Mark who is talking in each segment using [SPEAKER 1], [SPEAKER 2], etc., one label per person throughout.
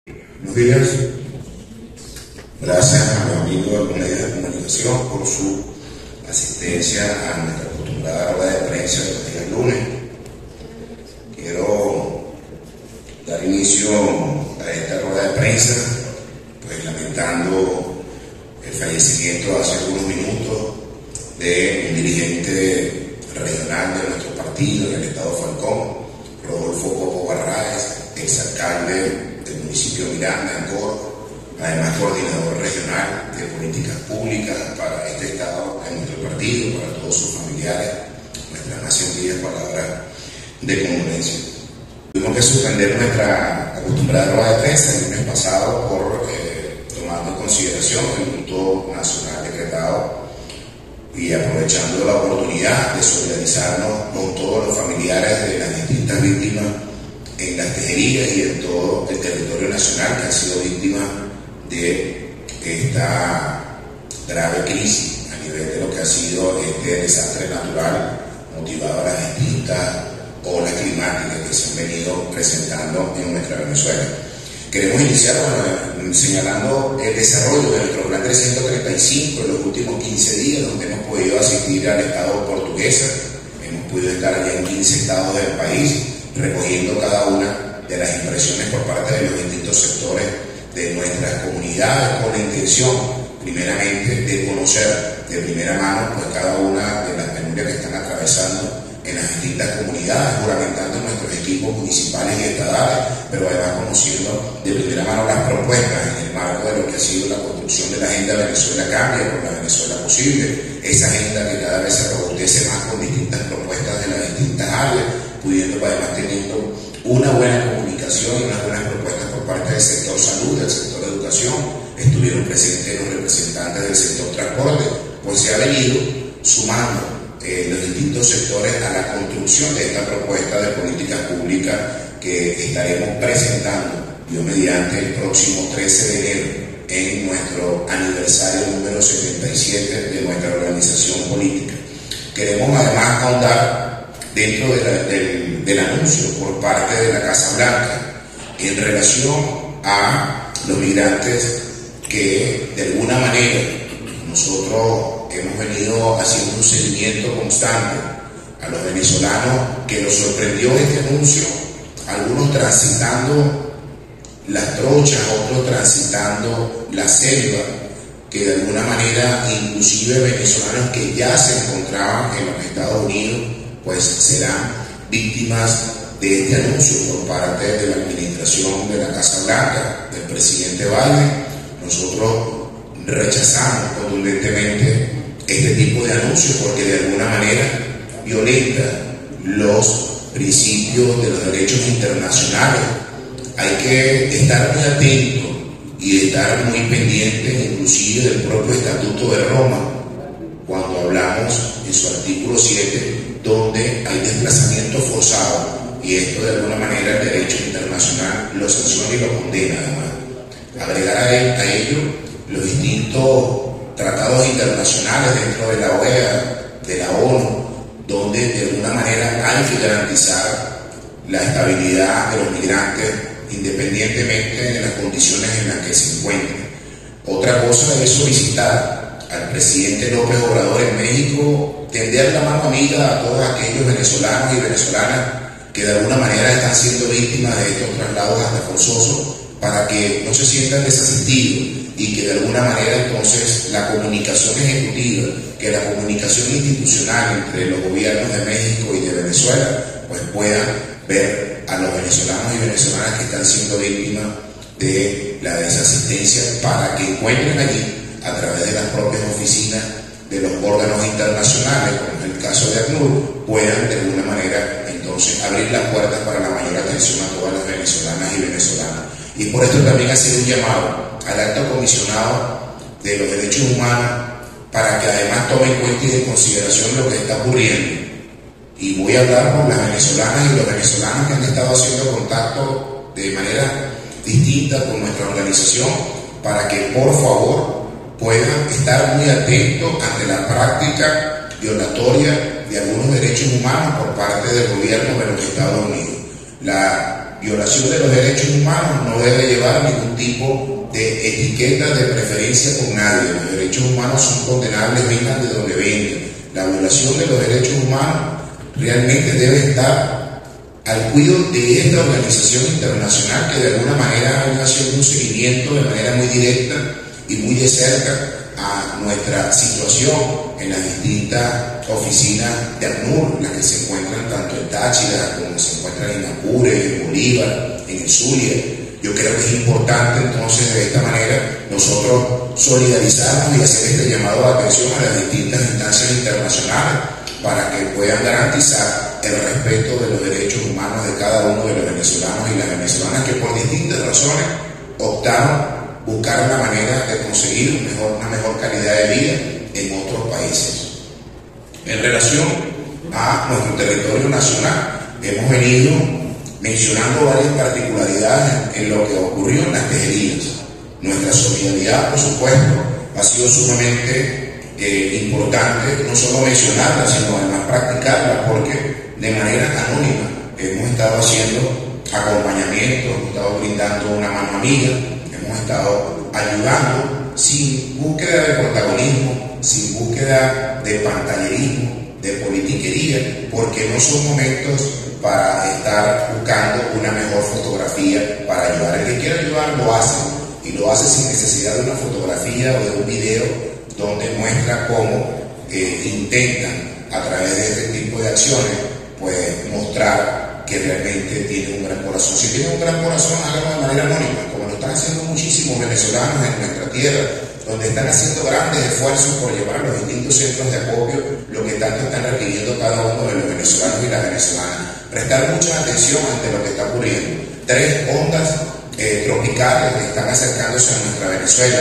[SPEAKER 1] Buenos días. Gracias a los amigos de los medios de comunicación por su asistencia a nuestra acostumbrada rueda de prensa de los días lunes. Quiero dar inicio a esta rueda de prensa, pues lamentando el fallecimiento hace algunos minutos de un dirigente regional de nuestro partido en el estado Falcón, Rodolfo Coco Barraez, exalcalde del municipio de Miranda, en Coro, además coordinador regional de políticas públicas para este estado, en nuestro partido, para todos sus familiares. Nuestras más sentidas palabras de condolencia. Tuvimos que suspender nuestra acostumbrada rueda de prensa el lunes pasado por tomando en consideración el luto nacional decretado y aprovechando la oportunidad de solidarizarnos con todos los familiares de las distintas víctimas en las tejerías y en todo el territorio nacional que han sido víctimas de esta grave crisis a nivel de lo que ha sido este desastre natural motivado a las distintas olas climáticas que se han venido presentando en nuestra Venezuela. Queremos iniciar señalando el desarrollo de nuestro plan 335 en los últimos 15 días, donde hemos podido asistir al estado portuguesa, hemos podido estar allá en 15 estados del país, recogiendo cada una de las impresiones por parte de los distintos sectores de nuestras comunidades, con la intención, primeramente, de conocer de primera mano pues cada una de las penurias que están atravesando en las distintas comunidades, juramentando nuestros equipos municipales y estadales, pero además conociendo de primera mano las propuestas en el marco de lo que ha sido la construcción de la agenda Venezuela Cambia por la Venezuela Posible, esa agenda que cada vez se robustece más con distintas propuestas de las distintas áreas, pudiendo además teniendo una buena comunicación y unas buenas propuestas por parte del sector salud, del sector educación. Estuvieron presentes los representantes del sector transporte, pues se ha venido sumando los distintos sectores a la construcción de esta propuesta de políticas públicas que estaremos presentando, Dios mediante, el próximo 13 de enero en nuestro aniversario número 77 de nuestra organización política. Queremos además ahondar dentro del anuncio por parte de la Casa Blanca en relación a los migrantes que de alguna manera nosotros hemos venido haciendo un seguimiento constante a los venezolanos que nos sorprendió este anuncio, algunos transitando las trochas, otros transitando la selva, que de alguna manera inclusive venezolanos que ya se encontraban en los Estados Unidos pues serán víctimas de este anuncio por parte de la administración de la Casa Blanca, del presidente Biden. Nosotros rechazamos contundentemente este tipo de anuncios porque de alguna manera violenta los principios de los derechos internacionales. Hay que estar muy atentos y estar muy pendientes inclusive del propio Estatuto de Roma cuando hablamos en su artículo 7 donde hay desplazamiento forzado, y esto de alguna manera el derecho internacional lo sanciona y lo condena además. Agregar a ello los distintos tratados internacionales dentro de la OEA, de la ONU, donde de alguna manera hay que garantizar la estabilidad de los migrantes independientemente de las condiciones en las que se encuentren. Otra cosa es solicitar al presidente López Obrador en México tender la mano amiga a todos aquellos venezolanos y venezolanas que de alguna manera están siendo víctimas de estos traslados hasta forzosos, para que no se sientan desasistidos y que de alguna manera entonces la comunicación ejecutiva, que la comunicación institucional entre los gobiernos de México y de Venezuela, pues puedan ver a los venezolanos y venezolanas que están siendo víctimas de la desasistencia para que encuentren allí, a través de las propias oficinas de los órganos internacionales, como en el caso de ACNUR, puedan de alguna manera entonces abrir las puertas para la mayor atención a todas las venezolanas y venezolanas. Y por esto también ha sido un llamado al alto comisionado de los derechos humanos para que además tome en cuenta y en consideración lo que está ocurriendo. Y voy a hablar por las venezolanas y los venezolanos que han estado haciendo contacto de manera distinta con nuestra organización, para que por favor puedan estar muy atentos ante la práctica violatoria de algunos derechos humanos por parte del gobierno de los Estados Unidos. La violación de los derechos humanos no debe llevar ningún tipo de etiqueta de preferencia con nadie. Los derechos humanos son condenables, vengan de donde vengan. La violación de los derechos humanos realmente debe estar al cuidado de esta organización internacional que de alguna manera ha haciendo un seguimiento de manera muy directa y muy de cerca a nuestra situación en las distintas oficinas de ACNUR, las que se encuentran tanto en Táchira como se encuentran en Apure, en Bolívar, en el Zulia. Yo creo que es importante entonces de esta manera nosotros solidarizarnos y hacer este llamado de atención a las distintas instancias internacionales para que puedan garantizar el respeto de los derechos humanos de cada uno de los venezolanos y las venezolanas que por distintas razones optaron buscar una manera de conseguir una mejor calidad de vida en otros países. En relación a nuestro territorio nacional, hemos venido mencionando varias particularidades en lo que ocurrió en las tejerías. Nuestra solidaridad, por supuesto, ha sido sumamente importante, no solo mencionarla, sino además practicarla, porque de manera anónima hemos estado haciendo acompañamiento, hemos estado brindando una mano amiga, hemos estado ayudando sin búsqueda de protagonismo, sin búsqueda de pantallerismo, de politiquería, porque no son momentos para estar buscando una mejor fotografía para ayudar. El que quiera ayudar lo hace, y lo hace sin necesidad de una fotografía o de un video donde muestra cómo intentan a través de este tipo de acciones pues mostrar que realmente tienen un gran corazón. Si tienen un gran corazón, háganlo de manera anónima, como lo están haciendo muchísimos venezolanos en nuestra tierra, donde están haciendo grandes esfuerzos por llevar a los distintos centros de acopio lo que tanto están requiriendo cada uno de los venezolanos y las venezolanas. Prestar mucha atención ante lo que está ocurriendo. 3 ondas tropicales que están acercándose a nuestra Venezuela.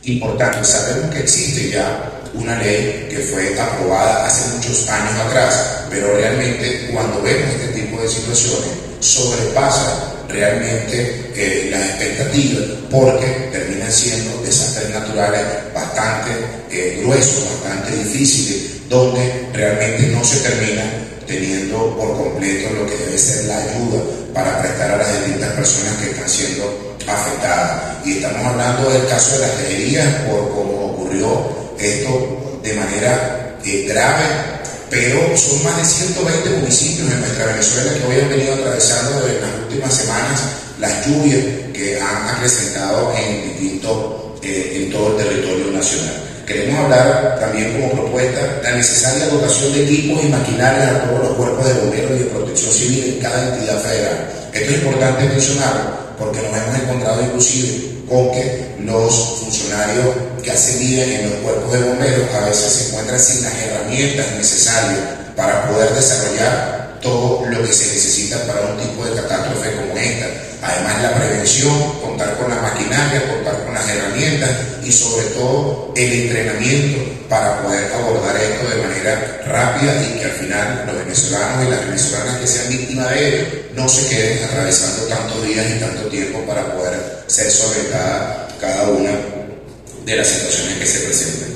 [SPEAKER 1] Importante, sabemos que existe ya una ley que fue aprobada hace muchos años atrás, pero realmente cuando vemos este tipo de situaciones sobrepasa realmente las expectativas, porque terminan siendo desastres naturales bastante gruesos, bastante difíciles, donde realmente no se termina teniendo por completo lo que debe ser la ayuda para prestar a las distintas personas que están siendo afectadas. Y estamos hablando del caso de las tejerías, por cómo ocurrió esto de manera grave, pero son más de 120 municipios en nuestra Venezuela que hoy han venido atravesando en las últimas semanas las lluvias que han acrecentado en todo el territorio nacional. Queremos hablar también como propuesta la necesaria dotación de equipos y maquinarias a todos los cuerpos de bomberos y de protección civil en cada entidad federal. Esto es importante mencionarlo porque nos hemos encontrado inclusive con que los funcionarios que hacen vida en los cuerpos de bomberos a veces se encuentran sin las herramientas necesarias para poder desarrollar todo lo que se necesita para un tipo de catástrofe como esta. Además, la prevención, contar con la maquinaria, contar con las herramientas y sobre todo el entrenamiento para poder abordar esto de manera rápida y que al final los venezolanos y las venezolanas que sean víctimas de ello no se queden atravesando tantos días y tanto tiempo para poder ser solventada cada una de las situaciones que se presentan.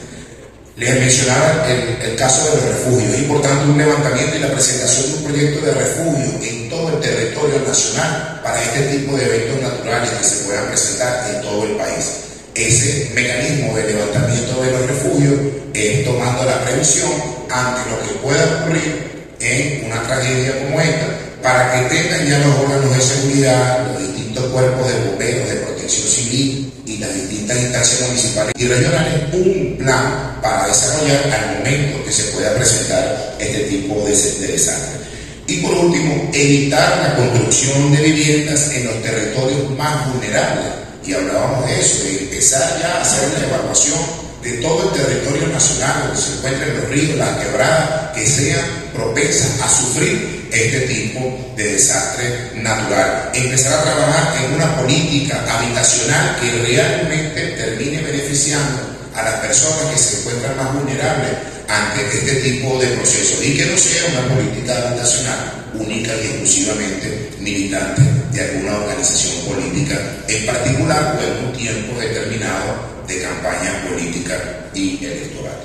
[SPEAKER 1] Les mencionaba el caso de los refugios. Es importante un levantamiento y la presentación de un proyecto de refugio en todo el territorio nacional para este tipo de eventos naturales que se puedan presentar en todo el país. Ese mecanismo de levantamiento de los refugios es tomando la previsión ante lo que pueda ocurrir en una tragedia como esta, para que tengan ya los órganos de seguridad, los distintos cuerpos de bomberos, de protección civil y las distintas instancias municipales y regionales un plan para desarrollar al momento que se pueda presentar este tipo de desastres. Y por último, evitar la construcción de viviendas en los territorios más vulnerables. Y hablábamos de eso, de empezar ya a hacer una evaluación de todo el territorio nacional, donde se encuentren los ríos, las quebradas, que sean propensas a sufrir este tipo de desastre natural. Empezar a trabajar en una política habitacional que realmente termine beneficiando a las personas que se encuentran más vulnerables ante este tipo de procesos y que no sea una política habitacional única y exclusivamente militante de alguna organización política en particular o en un tiempo determinado de campaña política y electoral.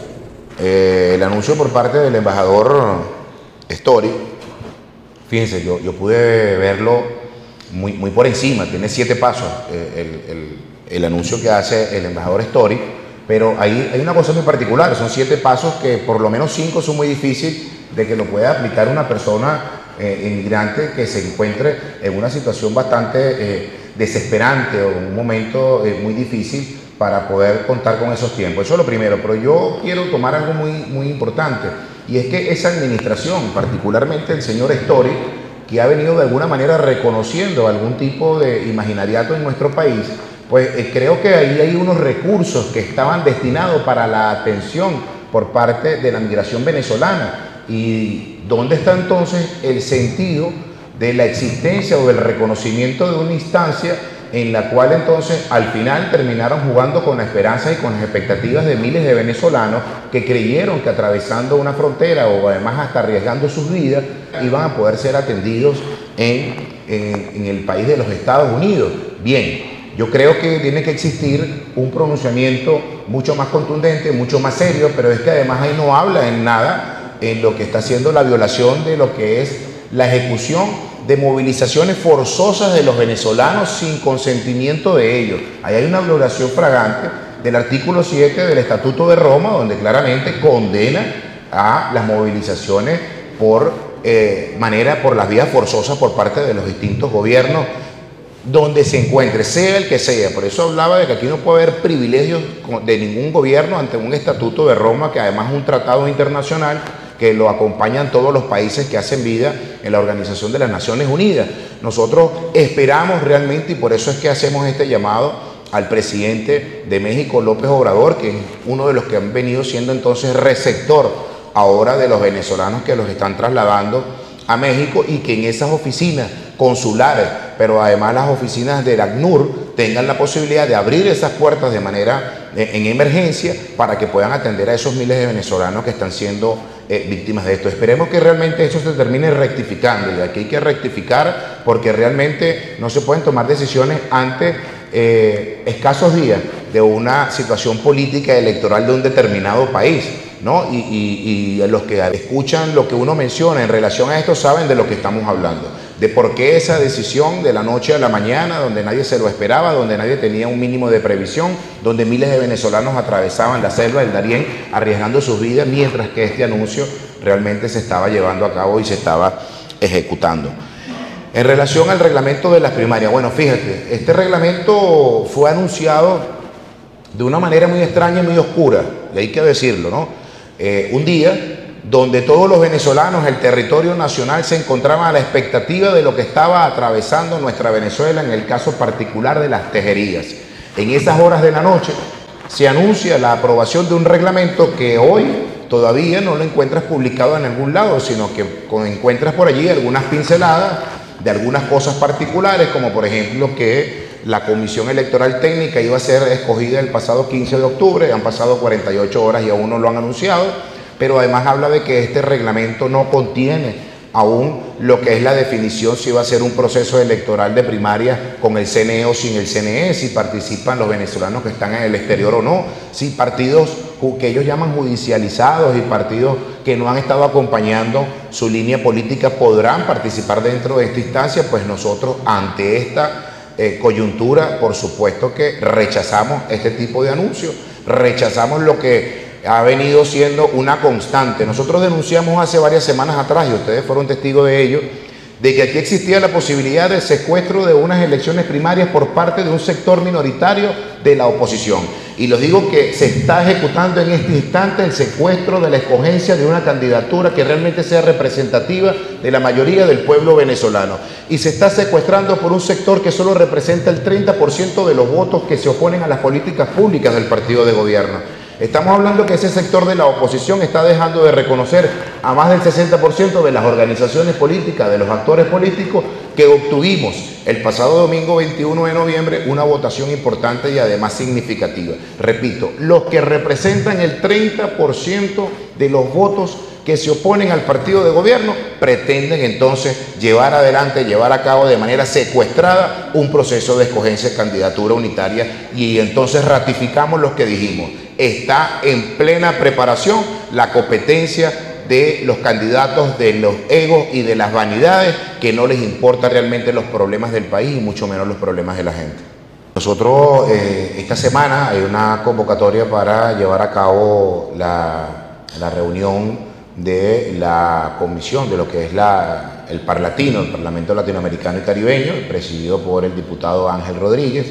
[SPEAKER 2] El anuncio por parte del embajador Story, fíjense, yo pude verlo muy por encima, tiene 7 pasos el anuncio que hace el embajador Story, pero hay una cosa muy particular, son 7 pasos que por lo menos 5 son muy difíciles de que lo pueda aplicar una persona inmigrante que se encuentre en una situación bastante desesperante o en un momento muy difícil para poder contar con esos tiempos. Eso es lo primero, pero yo quiero tomar algo muy importante, y es que esa administración, particularmente el señor Story, que ha venido de alguna manera reconociendo algún tipo de imaginariato en nuestro país, pues creo que ahí hay unos recursos que estaban destinados para la atención por parte de la migración venezolana. ¿Y dónde está entonces el sentido de la existencia o del reconocimiento de una instancia en la cual entonces al final terminaron jugando con la esperanza y con las expectativas de miles de venezolanos que creyeron que atravesando una frontera o además hasta arriesgando sus vidas iban a poder ser atendidos en el país de los Estados Unidos? Bien, yo creo que tiene que existir un pronunciamiento mucho más contundente, mucho más serio, pero es que además ahí no habla en nada en lo que está haciendo la violación de lo que es la ejecución de movilizaciones forzosas de los venezolanos sin consentimiento de ellos. Ahí hay una violación flagrante del artículo 7 del Estatuto de Roma, donde claramente condena a las movilizaciones por las vías forzosas por parte de los distintos gobiernos donde se encuentre, sea el que sea. Por eso hablaba de que aquí no puede haber privilegios de ningún gobierno ante un Estatuto de Roma, que además es un tratado internacional que lo acompañan todos los países que hacen vida en la Organización de las Naciones Unidas. Nosotros esperamos realmente, y por eso es que hacemos este llamado al presidente de México, López Obrador, que es uno de los que han venido siendo entonces receptor ahora de los venezolanos que los están trasladando a México, y que en esas oficinas consulares, pero además las oficinas del ACNUR, tengan la posibilidad de abrir esas puertas de manera en emergencia para que puedan atender a esos miles de venezolanos que están siendo víctimas de esto. Esperemos que realmente eso se termine rectificando, y aquí hay que rectificar porque realmente no se pueden tomar decisiones ante escasos días de una situación política electoral de un determinado país, ¿no? Y los que escuchan lo que uno menciona en relación a esto saben de lo que estamos hablando, de por qué esa decisión de la noche a la mañana, donde nadie se lo esperaba, donde nadie tenía un mínimo de previsión, donde miles de venezolanos atravesaban la selva del Darién arriesgando sus vidas, mientras que este anuncio realmente se estaba llevando a cabo y se estaba ejecutando. En relación al reglamento de las primarias, bueno, fíjate, este reglamento fue anunciado de una manera muy extraña y muy oscura, y hay que decirlo, ¿no? Un día donde todos los venezolanos, el territorio nacional, se encontraban a la expectativa de lo que estaba atravesando nuestra Venezuela, en el caso particular de las tejerías. En esas horas de la noche se anuncia la aprobación de un reglamento que hoy todavía no lo encuentras publicado en algún lado, sino que encuentras por allí algunas pinceladas de algunas cosas particulares, como por ejemplo que la Comisión Electoral Técnica iba a ser escogida el pasado 15 de octubre, han pasado 48 horas y aún no lo han anunciado, pero además habla de que este reglamento no contiene aún lo que es la definición si va a ser un proceso electoral de primaria con el CNE o sin el CNE, si participan los venezolanos que están en el exterior o no, si partidos que ellos llaman judicializados y partidos que no han estado acompañando su línea política podrán participar dentro de esta instancia. Pues nosotros ante esta coyuntura, por supuesto que rechazamos este tipo de anuncios, rechazamos lo que ha venido siendo una constante. Nosotros denunciamos hace varias semanas atrás, y ustedes fueron testigos de ello, de que aquí existía la posibilidad de secuestro de unas elecciones primarias por parte de un sector minoritario de la oposición. Y les digo que se está ejecutando en este instante el secuestro de la escogencia de una candidatura que realmente sea representativa de la mayoría del pueblo venezolano. Y se está secuestrando por un sector que solo representa el 30% de los votos que se oponen a las políticas públicas del partido de gobierno. Estamos hablando que ese sector de la oposición está dejando de reconocer a más del 60% de las organizaciones políticas, de los actores políticos que obtuvimos el pasado domingo 21 de noviembre una votación importante y además significativa. Repito, los que representan el 30% de los votos que se oponen al partido de gobierno pretenden entonces llevar adelante, llevar a cabo de manera secuestrada un proceso de escogencia de candidatura unitaria, y entonces ratificamos lo que dijimos. Está en plena preparación la competencia de los candidatos, de los egos y de las vanidades, que no les importa realmente los problemas del país y mucho menos los problemas de la gente. Nosotros esta semana hay una convocatoria para llevar a cabo la reunión de la comisión de lo que es el Parlatino, el Parlamento Latinoamericano y Caribeño, presidido por el diputado Ángel Rodríguez,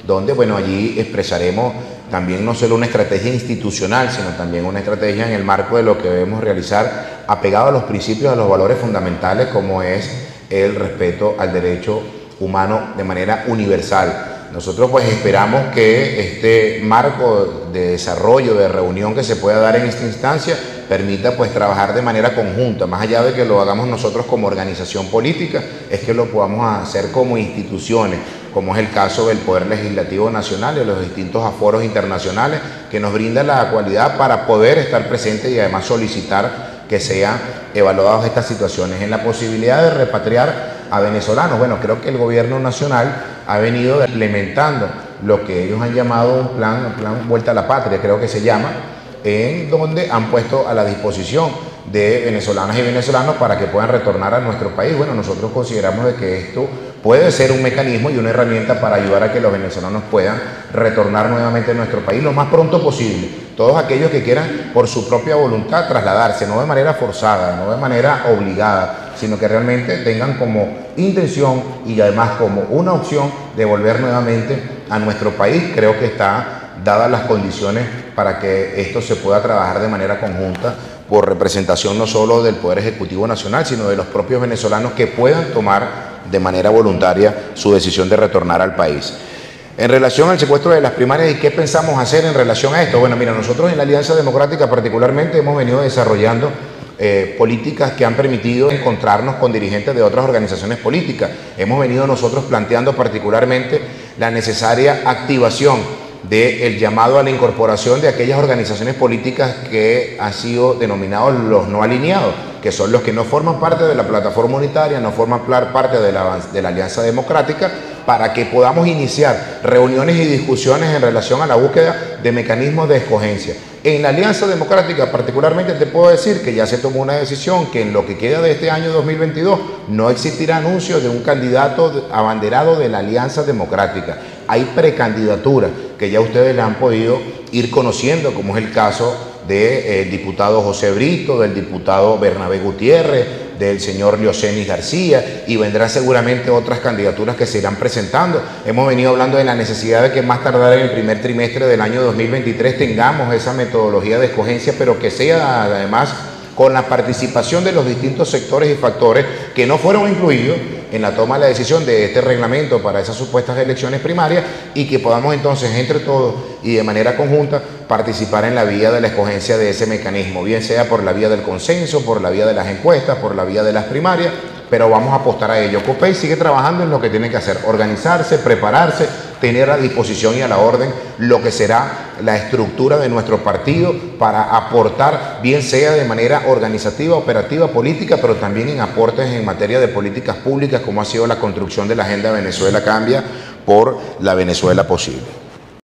[SPEAKER 2] donde bueno, allí expresaremos también no solo una estrategia institucional, sino también una estrategia en el marco de lo que debemos realizar apegado a los principios, a los valores fundamentales, como es el respeto al derecho humano de manera universal. Nosotros pues esperamos que este marco de desarrollo, de reunión que se pueda dar en esta instancia, permita pues trabajar de manera conjunta, más allá de que lo hagamos nosotros como organización política, es que lo podamos hacer como instituciones, como es el caso del Poder Legislativo Nacional y de los distintos aforos internacionales que nos brinda la cualidad para poder estar presentes y además solicitar que sean evaluadas estas situaciones. En la posibilidad de repatriar a venezolanos, bueno, creo que el gobierno nacional ha venido implementando lo que ellos han llamado un plan Vuelta a la Patria, creo que se llama, en donde han puesto a la disposición de venezolanas y venezolanos para que puedan retornar a nuestro país. Bueno, nosotros consideramos de que esto puede ser un mecanismo y una herramienta para ayudar a que los venezolanos puedan retornar nuevamente a nuestro país lo más pronto posible. Todos aquellos que quieran por su propia voluntad trasladarse, no de manera forzada, no de manera obligada, sino que realmente tengan como intención y además como una opción de volver nuevamente a nuestro país. Creo que está dadas las condiciones para que esto se pueda trabajar de manera conjunta por representación no solo del Poder Ejecutivo Nacional, sino de los propios venezolanos que puedan tomar de manera voluntaria su decisión de retornar al país. En relación al secuestro de las primarias, ¿y qué pensamos hacer en relación a esto? Bueno, mira, nosotros en la Alianza Democrática particularmente hemos venido desarrollando políticas que han permitido encontrarnos con dirigentes de otras organizaciones políticas. Hemos venido nosotros planteando particularmente la necesaria activación del llamado a la incorporación de aquellas organizaciones políticas que han sido denominados los no alineados, que son los que no forman parte de la plataforma unitaria, no forman parte de la Alianza Democrática, para que podamos iniciar reuniones y discusiones en relación a la búsqueda de mecanismos de escogencia. En la Alianza Democrática particularmente te puedo decir que ya se tomó una decisión que en lo que queda de este año 2022 no existirá anuncio de un candidato abanderado de la Alianza Democrática. Hay precandidaturas que ya ustedes la han podido ir conociendo, como es el caso del diputado José Brito, del diputado Bernabé Gutiérrez, del señor Leocenis García, y vendrán seguramente otras candidaturas que se irán presentando. Hemos venido hablando de la necesidad de que más tardar en el primer trimestre del año 2023 tengamos esa metodología de escogencia, pero que sea además con la participación de los distintos sectores y factores que no fueron incluidos en la toma de la decisión de este reglamento para esas supuestas elecciones primarias, y que podamos entonces entre todos y de manera conjunta participar en la vía de la escogencia de ese mecanismo, bien sea por la vía del consenso, por la vía de las encuestas, por la vía de las primarias, pero vamos a apostar a ello. COPEI sigue trabajando en lo que tiene que hacer: organizarse, prepararse, tener a disposición y a la orden lo que será la estructura de nuestro partido para aportar, bien sea de manera organizativa, operativa, política, pero también en aportes en materia de políticas públicas, como ha sido la construcción de la Agenda Venezuela Cambia por la Venezuela Posible.